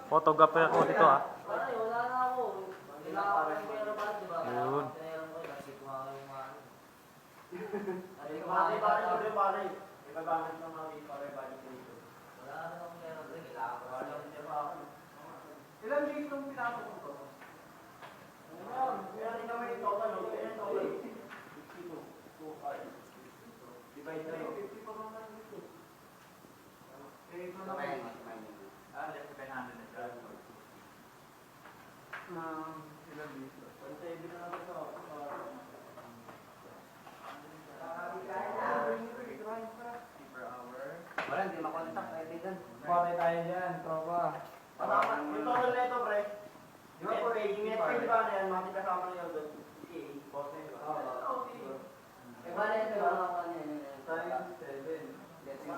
Photographer ako dito ha. Wala na ako. Kailangan ko ng pera ba, di ba? Yun. Kailangan ko kasi kung ako yung mga ano. Ibabangan ng mga pare balik dito. Wala na akong pera ba, kailangan ko lang. Ilan days itong pinapakong ko? Kaya rin naman yung total. Kaya yung total. 52. 2, 5. Divide na yun. 50 pa naman ito. Eh, ito naman. Less than 100 na siya. Ilan days? 170 na naman ito. Per hour. Wala, hindi makontak. Pwede dyan. Patay tayo dyan, tropa. Yung total na ito, pre. Yung net pay, di ba na yan? Mati kasama na yun doon. Eh, bale, ito lang ako ano yun. Times 7. Let's see.